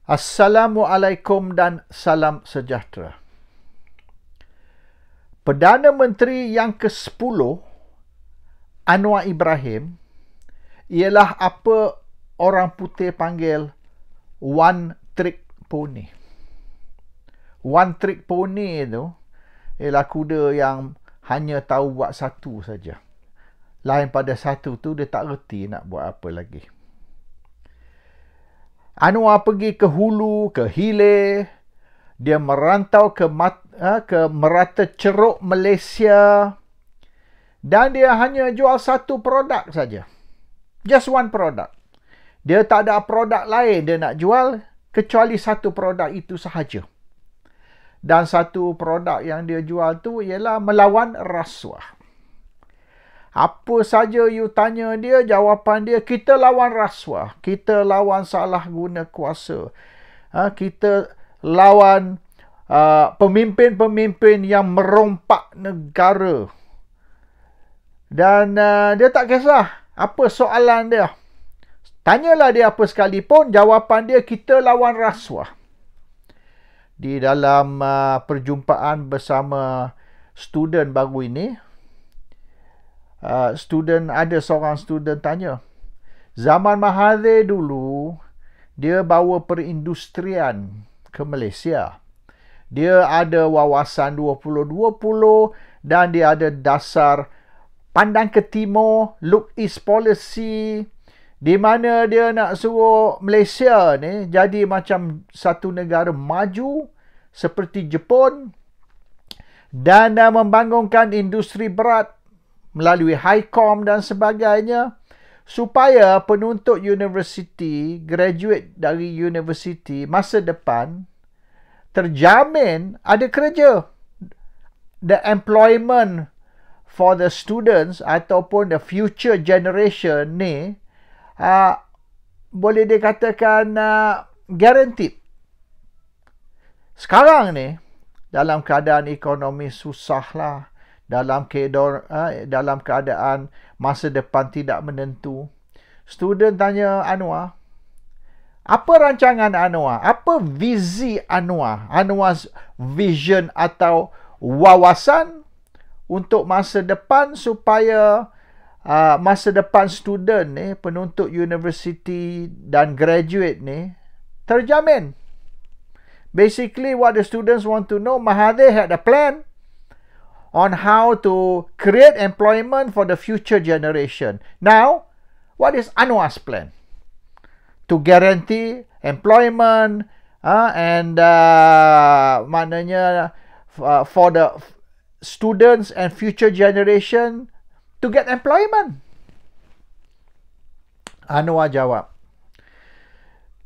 Assalamualaikum dan salam sejahtera. Perdana Menteri yang ke-10, Anwar Ibrahim, ialah apa orang putih panggil one trick pony. One trick pony itu ialah kuda yang hanya tahu buat satu saja. Lain pada satu tu dia tak reti nak buat apa lagi. Anwar pergi ke hulu, ke hilir. Dia merantau ke merata ceruk Malaysia. Dan dia hanya jual satu produk saja. Just one product. Dia tak ada produk lain dia nak jual kecuali satu produk itu sahaja. Dan satu produk yang dia jual tu ialah melawan rasuah. Apa saja you tanya dia, jawapan dia, kita lawan rasuah. Kita lawan salah guna kuasa. Kita lawan pemimpin-pemimpin yang merompak negara. Dan dia tak kisah apa soalan dia. Tanyalah dia apa sekalipun, jawapan dia, kita lawan rasuah. Di dalam perjumpaan bersama student baru ini, ada seorang student tanya, zaman Mahathir dulu, dia bawa perindustrian ke Malaysia. Dia ada wawasan 2020 dan dia ada dasar pandang ke timur, look east policy, di mana dia nak suruh Malaysia ni jadi macam satu negara maju seperti Jepun dan membangunkan industri berat melalui HiCom dan sebagainya, supaya penuntut universiti, graduate dari universiti masa depan terjamin ada kerja. The employment for the students ataupun the future generation ni boleh dikatakan guaranteed. Sekarang ni dalam keadaan ekonomi susah lah, dalam keadaan masa depan tidak menentu. Student tanya Anwar, apa rancangan Anwar? Apa visi Anwar? Anwar's vision atau wawasan untuk masa depan supaya masa depan student ni, penuntut universiti dan graduate ni terjamin. Basically what the students want to know, Mahathir had a plan on how to create employment for the future generation. Now, what is Anwar's plan? To guarantee employment and maknanya for the students and future generation to get employment. Anwar jawab,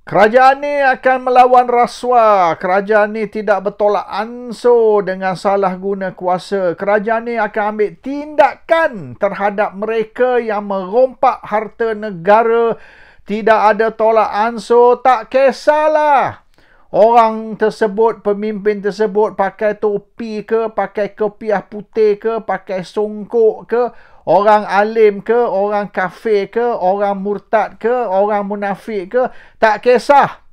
kerajaan ni akan melawan rasuah. Kerajaan ni tidak bertolak ansur dengan salah guna kuasa. Kerajaan ni akan ambil tindakan terhadap mereka yang merompak harta negara. Tidak ada tolak ansur, tak kisahlah. Orang tersebut, pemimpin tersebut pakai topi ke, pakai kopiah putih ke, pakai songkok ke, orang alim ke, orang kafir ke, orang murtad ke, orang munafik ke, tak kisah.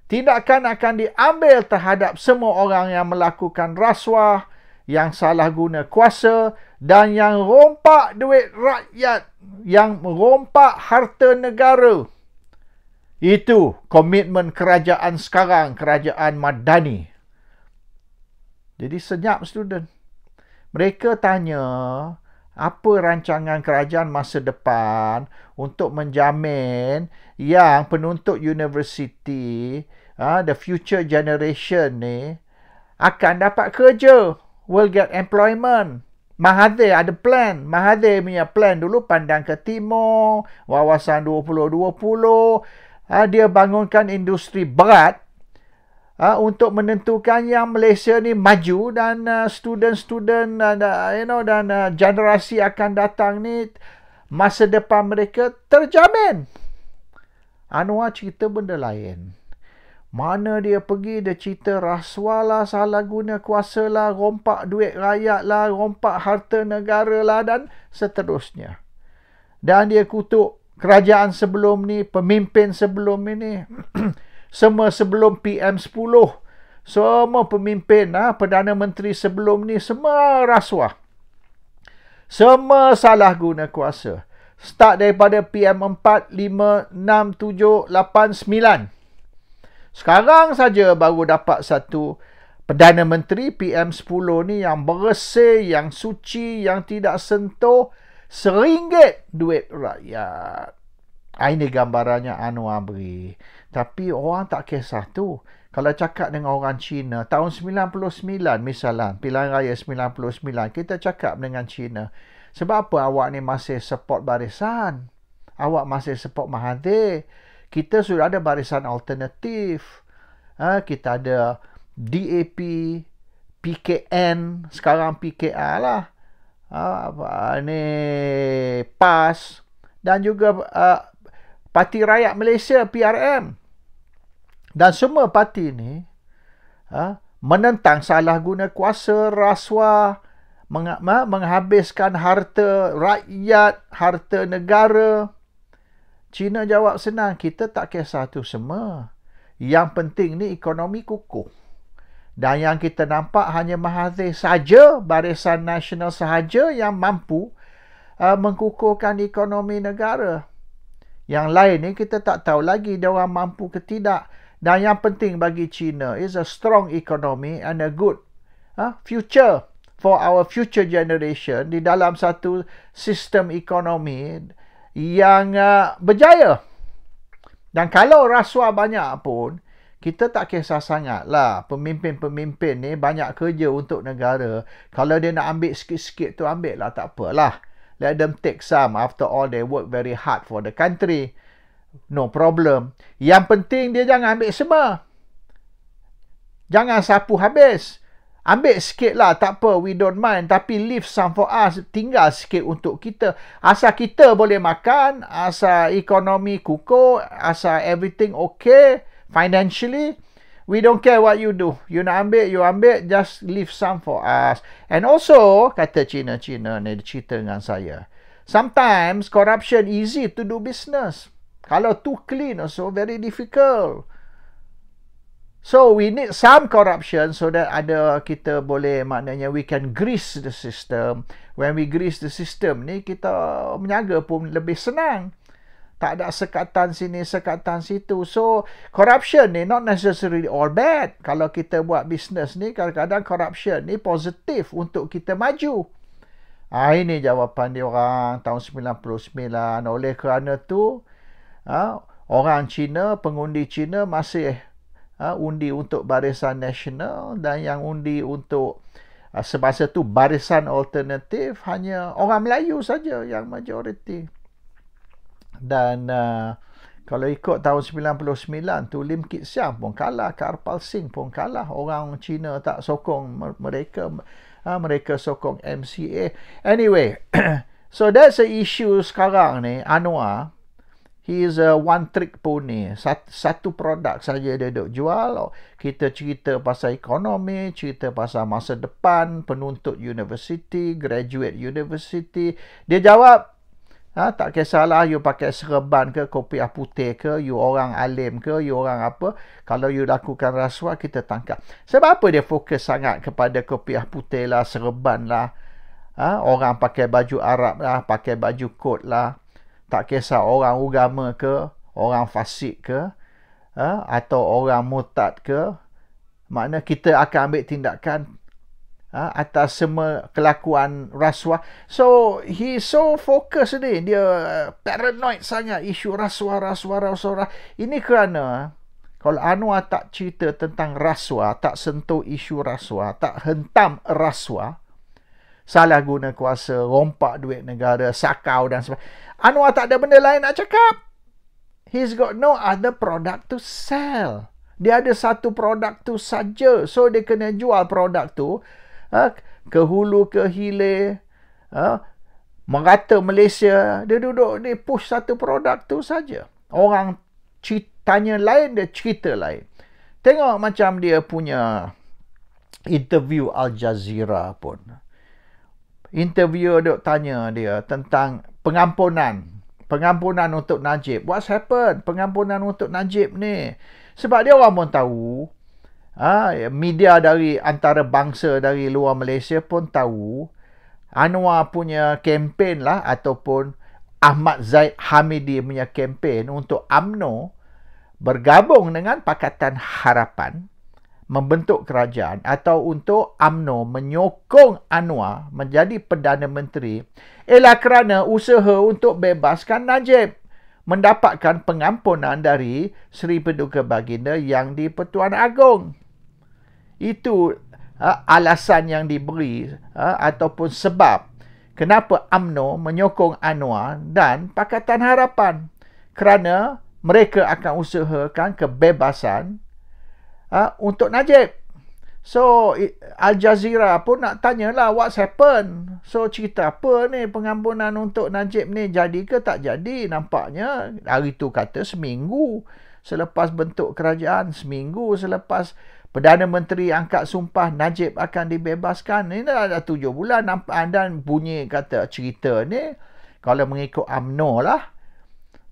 Tindakan akan diambil terhadap semua orang yang melakukan rasuah, yang salah guna kuasa dan yang rompak duit rakyat, yang merompak harta negara. Itu komitmen kerajaan sekarang, kerajaan Madani. Jadi senyap student. Mereka tanya, apa rancangan kerajaan masa depan untuk menjamin yang penuntut universiti, the future generation ni, akan dapat kerja, will get employment. Mahathir ada plan. Mahathir punya plan dulu pandang ke timur, wawasan 2020. Dia bangunkan industri berat untuk menentukan yang Malaysia ni maju dan student-student dan generasi akan datang ni masa depan mereka terjamin. Anwar cerita benda lain. Mana dia pergi, dia cerita rasuah lah, salah guna kuasa lah, rompak duit rakyat lah, rompak harta negara lah dan seterusnya. Dan dia kutuk kerajaan sebelum ni, pemimpin sebelum ini. Semua sebelum PM10, semua pemimpin, Perdana Menteri sebelum ni, semua rasuah. Semua salah guna kuasa. Start daripada PM4, 5, 6, 7, 8, 9. Sekarang saja baru dapat satu Perdana Menteri PM10 ni yang bersih, yang suci, yang tidak sentuh RM1 duit rakyat. Ini gambarannya Anwar beri. Tapi orang tak kisah tu. Kalau cakap dengan orang Cina, tahun 99 misalnya, pilihan raya 99, kita cakap dengan Cina, sebab apa awak ni masih support barisan? Awak masih support Mahathir? Kita sudah ada barisan alternatif. Kita ada DAP, PKN, sekarang PKR lah. Ni PAS dan juga Parti Rakyat Malaysia, PRM. Dan semua parti ni menentang salah guna kuasa, rasuah, menghabiskan harta rakyat, harta negara. Cina jawab senang, kita tak kisah tu semua. Yang penting ni ekonomi kukuh. Dan yang kita nampak hanya Mahathir saja, Barisan Nasional sahaja yang mampu mengkukuhkan ekonomi negara. Yang lain ni kita tak tahu lagi dia orang mampu ke tidak. Dan yang penting bagi China is a strong economy and a good future for our future generation di dalam satu sistem ekonomi yang berjaya. Dan kalau rasuah banyak pun, kita tak kisah sangat lah. Pemimpin-pemimpin ni banyak kerja untuk negara. Kalau dia nak ambil sikit-sikit tu, ambil lah, tak apalah. Let them take some. After all, they work very hard for the country. No problem. Yang penting dia jangan ambil semua. Jangan sapu habis. Ambil sikit lah, tak apa, we don't mind. Tapi leave some for us. Tinggal sikit untuk kita. Asal kita boleh makan, asal ekonomi kukuh, asal everything okay financially, we don't care what you do. You nak ambil, you ambil, just leave some for us. And also, kata Cina-Cina ni, cerita dengan saya, sometimes corruption easy to do business. Kalau too clean also very difficult. So we need some corruption so that ada kita boleh, maknanya we can grease the system. When we grease the system ni, kita menjaga pun lebih senang. Tak ada sekatan sini, sekatan situ. So corruption ni not necessarily all bad. Kalau kita buat business ni, kadang-kadang corruption ni positif untuk kita maju. Ini jawapan dia orang tahun 99. Oleh kerana tu, orang Cina, pengundi Cina masih undi untuk Barisan Nasional, dan yang undi untuk semasa tu Barisan Alternatif hanya orang Melayu saja yang majoriti. Dan kalau ikut tahun 99 tu, Lim Kit Siang pun kalah, Karpal Singh pun kalah. Orang Cina tak sokong mereka, mereka sokong MCA. Anyway, so that's the issue sekarang ni. Anwar, he is a one trick pony. Satu produk saja dia duk jual. Kita cerita pasal ekonomi, cerita pasal masa depan, penuntut university, graduate university. Dia jawab, tak kisahlah you pakai serban ke, kopiah putih ke, you orang alim ke, you orang apa. Kalau you lakukan rasuah, kita tangkap. Sebab apa dia fokus sangat kepada kopiah putih lah, serban lah. Orang pakai baju Arab lah, pakai baju kot lah. Tak kisah orang agama ke, orang fasik ke, atau orang murtad ke. Makna kita akan ambil tindakan atas semua kelakuan rasuah. So, he so fokus ni. Dia paranoid sangat isu rasuah. Ini kerana kalau Anwar tak cerita tentang rasuah, tak sentuh isu rasuah, tak hentam rasuah, salah guna kuasa, rompak duit negara, sakau dan sebagainya, Anwar tak ada benda lain nak cakap. He's got no other product to sell. Dia ada satu produk tu saja. So, dia kena jual produk tu ke hulu ke hilir, merata Malaysia. Dia duduk ni push satu produk tu saja. Orang tanya lain, dia cerita lain. Tengok macam dia punya interview Al Jazeera pun. Interviewer duk tanya dia tentang pengampunan pengampunan untuk Najib. What's happened? Pengampunan untuk Najib ni. Sebab dia orang pun tahu, media dari antarabangsa dari luar Malaysia pun tahu, Anwar punya kempen lah, ataupun Ahmad Zaid Hamidi punya kempen untuk UMNO bergabung dengan Pakatan Harapan, membentuk kerajaan, atau untuk UMNO menyokong Anwar menjadi Perdana Menteri, ialah kerana usaha untuk bebaskan Najib, mendapatkan pengampunan dari Seri Paduka Baginda yang di Pertuan Agong. Itu alasan yang diberi ataupun sebab kenapa UMNO menyokong Anwar dan Pakatan Harapan, kerana mereka akan usahakan kebebasan untuk Najib. So Al Jazeera pun nak tanyalah what's happened. So cerita apa ni pengampunan untuk Najib ni, jadi ke tak jadi? Nampaknya hari tu kata seminggu selepas bentuk kerajaan, seminggu selepas Perdana Menteri angkat sumpah Najib akan dibebaskan. Ini dah 7 bulan dan bunyi kata cerita ni kalau mengikut UMNO lah,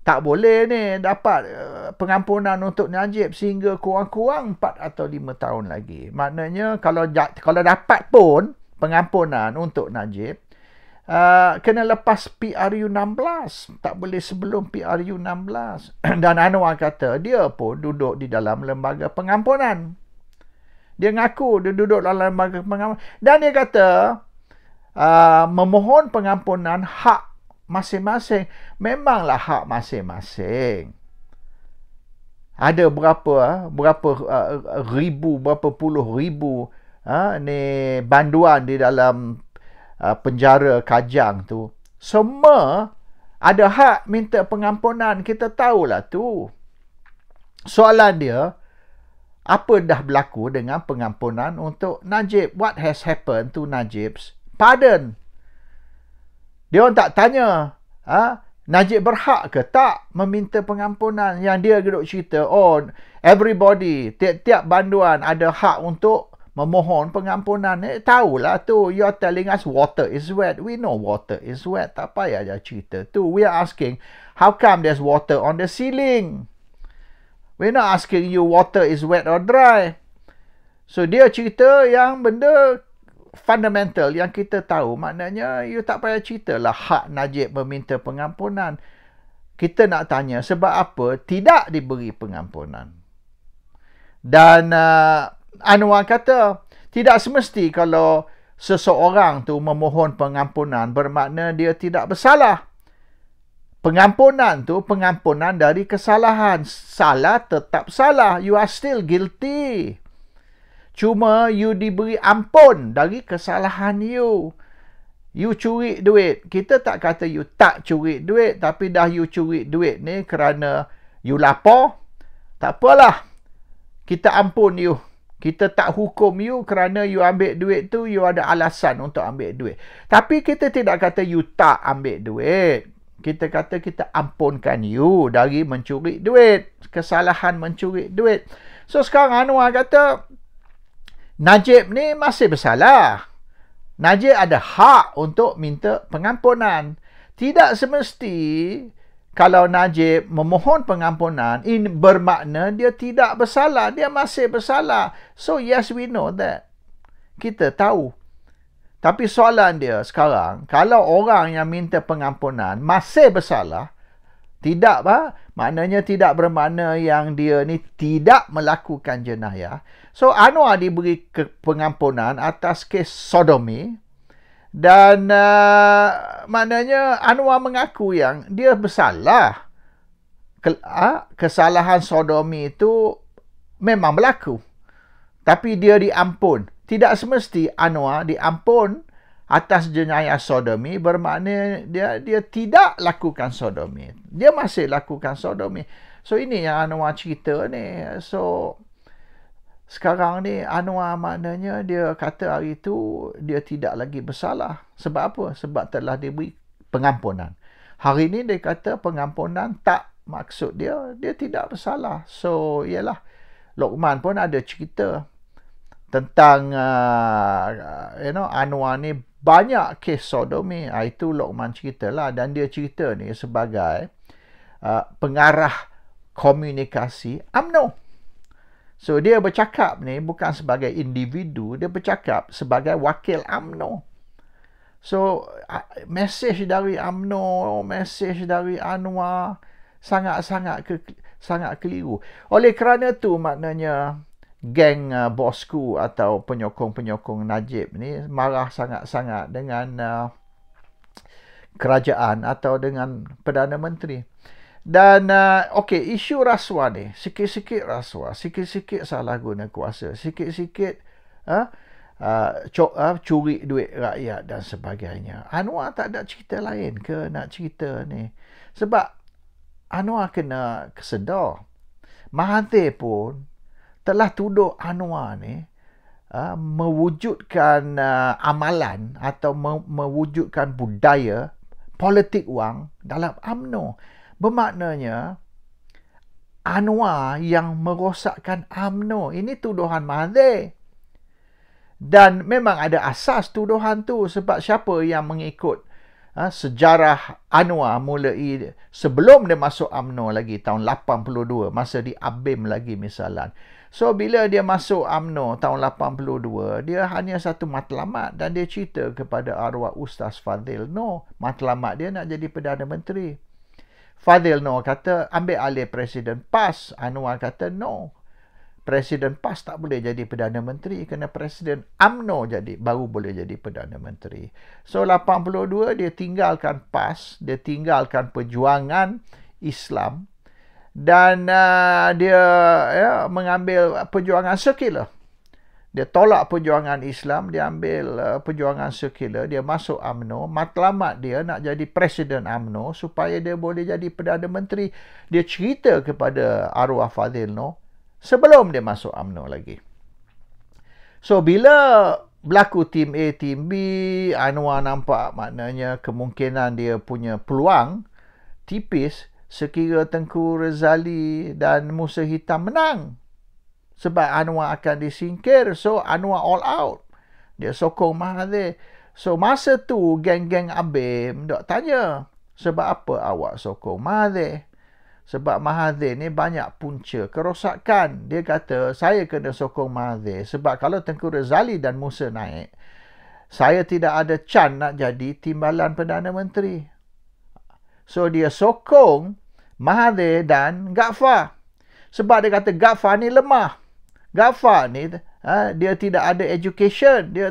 tak boleh ni dapat pengampunan untuk Najib sehingga kurang-kurang 4 atau 5 tahun lagi. Maknanya kalau dapat pun pengampunan untuk Najib, kena lepas PRU 16. Tak boleh sebelum PRU 16. Dan Anwar kata dia pun duduk di dalam lembaga pengampunan. Dia ngaku dia duduk dalam lembaga pengampunan. Dan dia kata memohon pengampunan hak masing-masing. Memanglah hak masing-masing. Ada berapa puluh ribu ni banduan di dalam penjara Kajang tu. Semua ada hak minta pengampunan. Kita tahulah tu. Soalan dia, apa dah berlaku dengan pengampunan untuk Najib? What has happened to Najib's pardon? Dia orang tak tanya, Najib berhak ke tak meminta pengampunan. Yang dia duduk cerita, everybody, tiap-tiap banduan ada hak untuk memohon pengampunan. Tahulah tu, you're telling us water is wet. We know water is wet. Tak payah dah cerita tu. We are asking, how come there's water on the ceiling? We're not asking you water is wet or dry. So dia cerita yang benda fundamental yang kita tahu. Maknanya you tak payah ceritalah hak Najib meminta pengampunan. Kita nak tanya sebab apa tidak diberi pengampunan. Dan Anwar kata tidak semesti kalau seseorang tu memohon pengampunan bermakna dia tidak bersalah. Pengampunan tu pengampunan dari kesalahan. Salah tetap salah. You are still guilty. Cuma you diberi ampun dari kesalahan you. You curi duit. Kita tak kata you tak curi duit. Tapi dah you curi duit ni kerana you lapar. Tak apalah. Kita ampun you. Kita tak hukum you kerana you ambil duit tu. You ada alasan untuk ambil duit. Tapi kita tidak kata you tak ambil duit. Kita kata kita ampunkan you dari mencuri duit. Kesalahan mencuri duit. So sekarang Anwar kata Najib ni masih bersalah. Najib ada hak untuk minta pengampunan. Tidak semesti kalau Najib memohon pengampunan, ini bermakna dia tidak bersalah. Dia masih bersalah. So yes, we know that. Kita tahu. Tapi soalan dia sekarang, kalau orang yang minta pengampunan masih bersalah, tidak maknanya tidak bermakna yang dia ni tidak melakukan jenayah. So Anwar diberi pengampunan atas kes sodomi dan maknanya Anwar mengaku yang dia bersalah. Kesalahan sodomi itu memang berlaku. Tapi dia diampun. Tidak semesti Anwar diampun atas jenayah sodomi bermakna dia tidak lakukan sodomi. Dia masih lakukan sodomi. So ini yang Anwar cerita ni. So sekarang ni Anwar maknanya dia kata hari tu dia tidak lagi bersalah. Sebab apa? Sebab telah diberi pengampunan. Hari ni dia kata pengampunan tak maksud dia tidak bersalah. So ialah Luqman pun ada cerita tentang Anwar ni banyak kes sodomi. Itu Lokman cerita lah. Dan dia cerita ni sebagai pengarah komunikasi UMNO. So, dia bercakap ni bukan sebagai individu, dia bercakap sebagai wakil UMNO. So, mesej dari UMNO, mesej dari Anwar sangat keliru. Oleh kerana tu maknanya geng bosku atau penyokong-penyokong Najib ni marah sangat-sangat dengan kerajaan atau dengan Perdana Menteri. Dan okey, isu rasuah ni, sikit-sikit rasuah, sikit-sikit salah guna kuasa, sikit-sikit curi duit rakyat dan sebagainya. Anwar tak ada cerita lain ke nak cerita ni? Sebab Anwar kena kesedar. Mahathir pun telah tuduh Anwar ni mewujudkan amalan atau mewujudkan budaya politik wang dalam UMNO. Bermaknanya Anwar yang merosakkan UMNO. Ini tuduhan Mahathir. Dan memang ada asas tuduhan tu, sebab siapa yang mengikut sejarah Anwar mulai sebelum dia masuk UMNO lagi tahun 82, masa di ABIM lagi misalan. So bila dia masuk UMNO tahun 82, dia hanya satu matlamat dan dia cerita kepada arwah Ustaz Fadhil Noor, matlamat dia nak jadi Perdana Menteri. Fadhil Noor kata ambil alih Presiden PAS. Anwar kata no, Presiden PAS tak boleh jadi Perdana Menteri, kena Presiden UMNO baru boleh jadi Perdana Menteri. So 82 dia tinggalkan PAS, dia tinggalkan perjuangan Islam dan dia mengambil perjuangan sekular. Dia tolak perjuangan Islam, dia ambil perjuangan sekular, dia masuk UMNO. Matlamat dia nak jadi Presiden UMNO supaya dia boleh jadi Perdana Menteri. Dia cerita kepada arwah Fadhil Noor sebelum dia masuk UMNO lagi. So, bila berlaku tim A, tim B, Anwar nampak maknanya kemungkinan dia punya peluang tipis sekira Tengku Razali dan Musa Hitam menang. Sebab Anwar akan disingkir. So, Anwar all out. Dia sokong Mahathir. So, masa tu, geng-geng ABIM dok tanya, sebab apa awak sokong Mahathir? Sebab Mahathir ni banyak punca kerosakan. Dia kata, saya kena sokong Mahathir. Sebab kalau Tengku Razali dan Musa naik, saya tidak ada can nak jadi timbalan Perdana Menteri. So, dia sokong Mahathir dan Ghaffar. Sebab dia kata Ghaffar ni lemah. Ghaffar ni dia tidak ada education, dia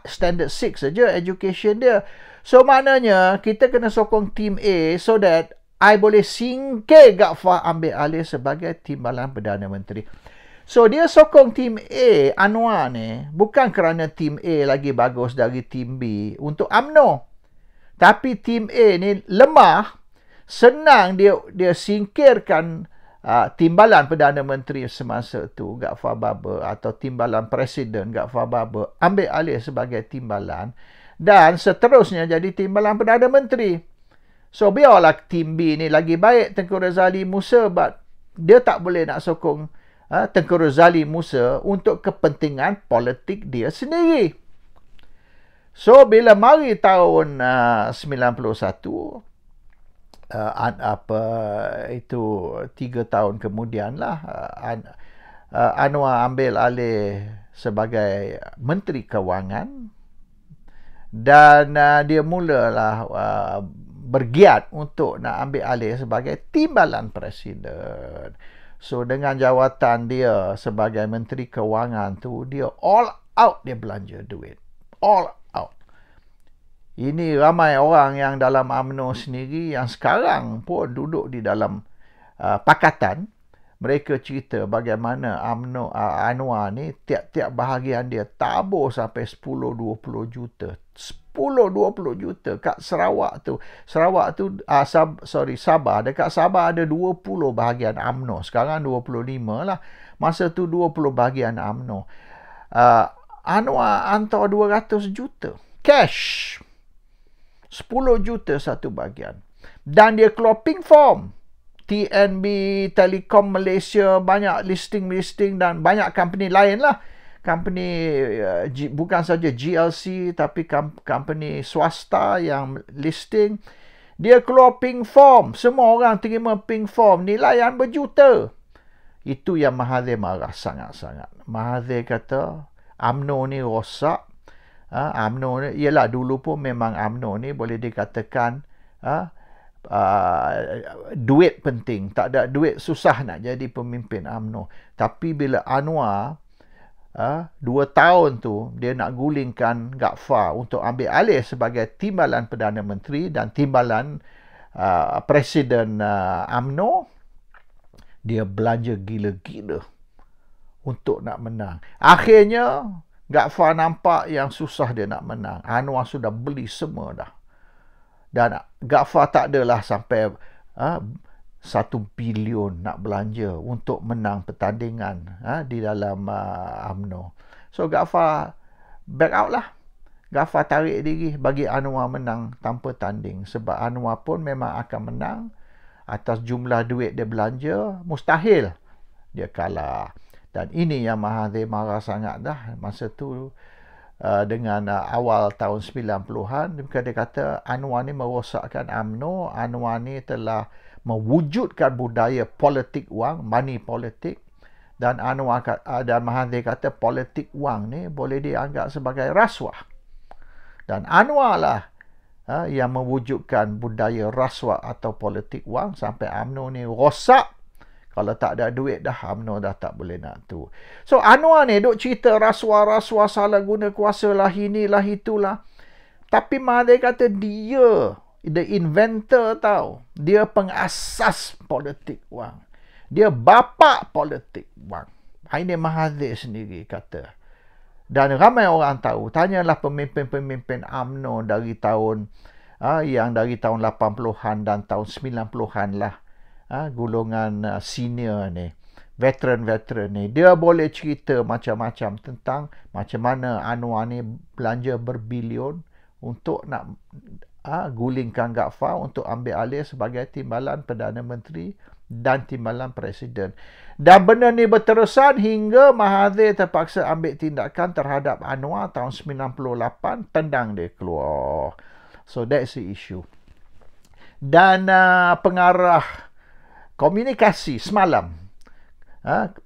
standard 6 saja education dia. So maknanya kita kena sokong tim A so that I boleh singkir Ghaffar ambil alih sebagai timbalan Perdana Menteri. So dia sokong tim A, Anwar ni, bukan kerana tim A lagi bagus dari tim B untuk UMNO. Tapi tim A ni lemah, senang dia singkirkan timbalan Perdana Menteri semasa tu, Ghaffar Babar, atau timbalan Presiden Ghaffar Babar, ambil alih sebagai timbalan dan seterusnya jadi timbalan Perdana Menteri. So biarlah tim B ni lagi baik, Tengku Razali Musa, but dia tak boleh nak sokong Tengku Razali Musa untuk kepentingan politik dia sendiri. So bila mari tahun 91, itu 3 tahun kemudian lah, Anwar ambil alih sebagai Menteri Kewangan dan dia mulalah bergiat untuk nak ambil alih sebagai timbalan Presiden. So dengan jawatan dia sebagai Menteri Kewangan tu, dia all out, dia belanja duit, all out. Ini ramai orang yang dalam UMNO sendiri yang sekarang pun duduk di dalam pakatan. Mereka cerita bagaimana UMNO, Anwar ni tiap-tiap bahagian dia tabur sampai 10-20 juta. 10-20 juta kat Sarawak tu. Sabah. Dekat Sabah ada 20 bahagian UMNO. Sekarang 25 lah. Masa tu 20 bahagian UMNO. Anwar hantar 200 juta. Cash. 10 juta satu bahagian. Dan dia keluar pink form. TNB, Telekom Malaysia, banyak listing dan banyak company lain lah. company bukan saja GLC tapi company swasta yang listing, dia keluar pink form. Semua orang terima pink form. Nilaian berjuta. Itu yang Mahathir marah sangat-sangat. Mahathir kata UMNO ni rosak. UMNO ni, ialah dulu pun memang UMNO ni boleh dikatakan duit penting. Tak ada duit susah nak jadi pemimpin UMNO. Tapi bila Anwar 2 tahun tu dia nak gulingkan Ghaffar untuk ambil alih sebagai timbalan Perdana Menteri dan timbalan Presiden UMNO, dia belanja gila-gila untuk nak menang. Akhirnya Ghaffar nampak yang susah dia nak menang. Anwar sudah beli semua dah. Dan Ghaffar tak adalah sampai 1 bilion nak belanja untuk menang pertandingan di dalam UMNO. So Ghaffar back out lah. Ghaffar tarik diri bagi Anwar menang tanpa tanding. Sebab Anwar pun memang akan menang atas jumlah duit dia belanja. Mustahil dia kalah. Dan ini yang Mahathir marah sangat dah masa tu. Dengan awal tahun 90-an, dia kata Anwar ni merosakkan UMNO. Anwar ni telah mewujudkan budaya politik wang, money politik, dan Mahathir kata politik wang ni boleh dianggap sebagai rasuah. Dan Anwar lah yang mewujudkan budaya rasuah atau politik wang sampai UMNO ni rosak. Kalau tak ada duit dah, UMNO dah tak boleh nak tu. So Anwar ni duk cerita rasuah-rasuah, salah guna kuasa lah, inilah itulah. Tapi Mahathir kata dia the inventor tau. Dia pengasas politik wang. Dia bapa politik wang. Ini Mahathir sendiri kata. Dan ramai orang tahu. Tanyalah pemimpin-pemimpin UMNO dari tahun yang dari tahun 80-an dan tahun 90-an lah. Golongan senior ni, veteran-veteran ni, dia boleh cerita macam-macam tentang macam mana Anwar ni belanja berbilion untuk nak gulingkan Ghaffar untuk ambil alih sebagai timbalan Perdana Menteri dan timbalan Presiden. Dan benda ni berterusan hingga Mahathir terpaksa ambil tindakan terhadap Anwar tahun 98, tendang dia keluar. So that's the issue. Dan pengarah komunikasi semalam,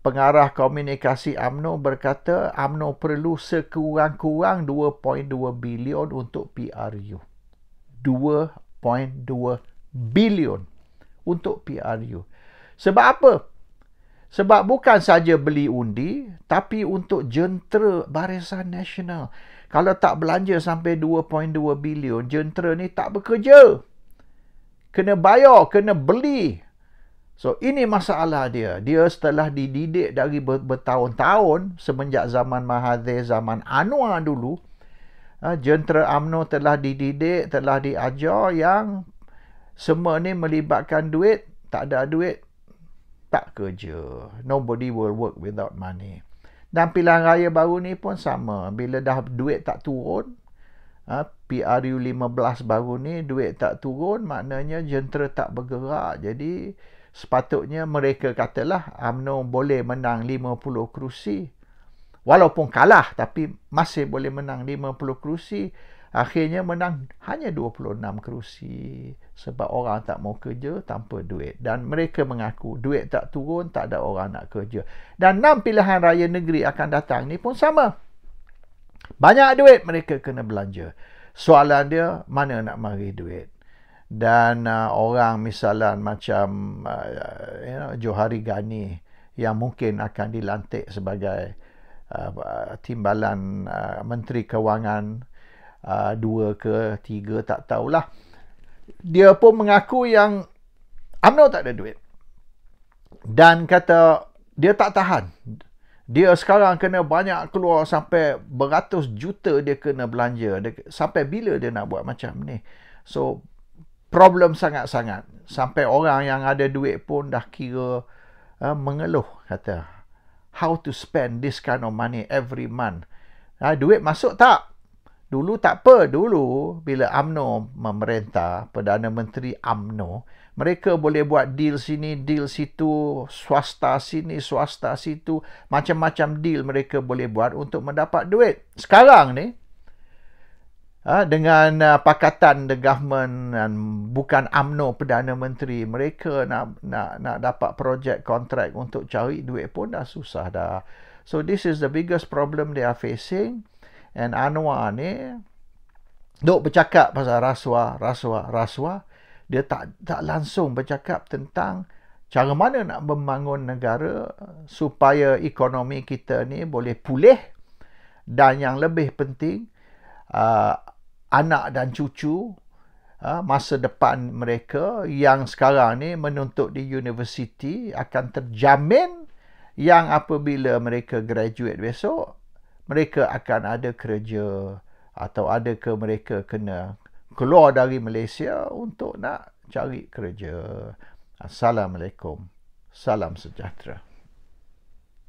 pengarah komunikasi UMNO berkata UMNO perlu sekurang-kurang 2.2 bilion untuk PRU. 2.2 bilion untuk PRU. Sebab apa? Sebab bukan saja beli undi, tapi untuk jentera Barisan Nasional. Kalau tak belanja sampai 2.2 bilion, jentera ni tak bekerja. Kena bayar, kena beli. So, ini masalah dia. Dia setelah dididik dari bertahun-tahun, semenjak zaman Mahathir, zaman Anwar dulu, jentera UMNO telah dididik, telah diajar yang semua ni melibatkan duit. Tak ada duit, tak kerja. Nobody will work without money. Dan pilihan raya baru ni pun sama. Bila dah duit tak turun, PRU 15 baru ni, duit tak turun, maknanya jentera tak bergerak. Jadi, sepatutnya mereka katalah UMNO boleh menang 50 kerusi. Walaupun kalah, tapi masih boleh menang 50 kerusi. Akhirnya menang hanya 26 kerusi. Sebab orang tak mau kerja tanpa duit. Dan mereka mengaku duit tak turun, tak ada orang nak kerja. Dan 6 pilihan raya negeri akan datang ni pun sama. Banyak duit mereka kena belanja. Soalan dia, mana nak mari duit? Dan orang misalnya macam Johari Ghani yang mungkin akan dilantik sebagai timbalan Menteri Kewangan 2 ke 3, tak tahulah. Dia pun mengaku yang UMNO tak ada duit. Dan kata dia tak tahan. Dia sekarang kena banyak keluar sampai beratus juta dia kena belanja. Sampai bila dia nak buat macam ni? So, problem sangat-sangat. Sampai orang yang ada duit pun dah kira mengeluh. Kata, how to spend this kind of money every month? Duit masuk tak? Dulu tak apa. Dulu bila UMNO memerintah, Perdana Menteri UMNO, mereka boleh buat deal sini, deal situ, swasta sini, swasta situ. Macam-macam deal mereka boleh buat untuk mendapat duit. Sekarang ni, dengan pakatan the government dan bukan UMNO Perdana Menteri, mereka nak dapat projek kontrak untuk cari duit pun dah susah dah. So this is the biggest problem they are facing. And Anwar ni duk bercakap pasal rasuah. Dia tak langsung bercakap tentang cara mana nak membangun negara supaya ekonomi kita ni boleh pulih, dan yang lebih penting, anak dan cucu, masa depan mereka yang sekarang ni menuntut di universiti akan terjamin yang apabila mereka graduate besok, mereka akan ada kerja, atau adakah mereka kena keluar dari Malaysia untuk nak cari kerja. Assalamualaikum. Salam sejahtera.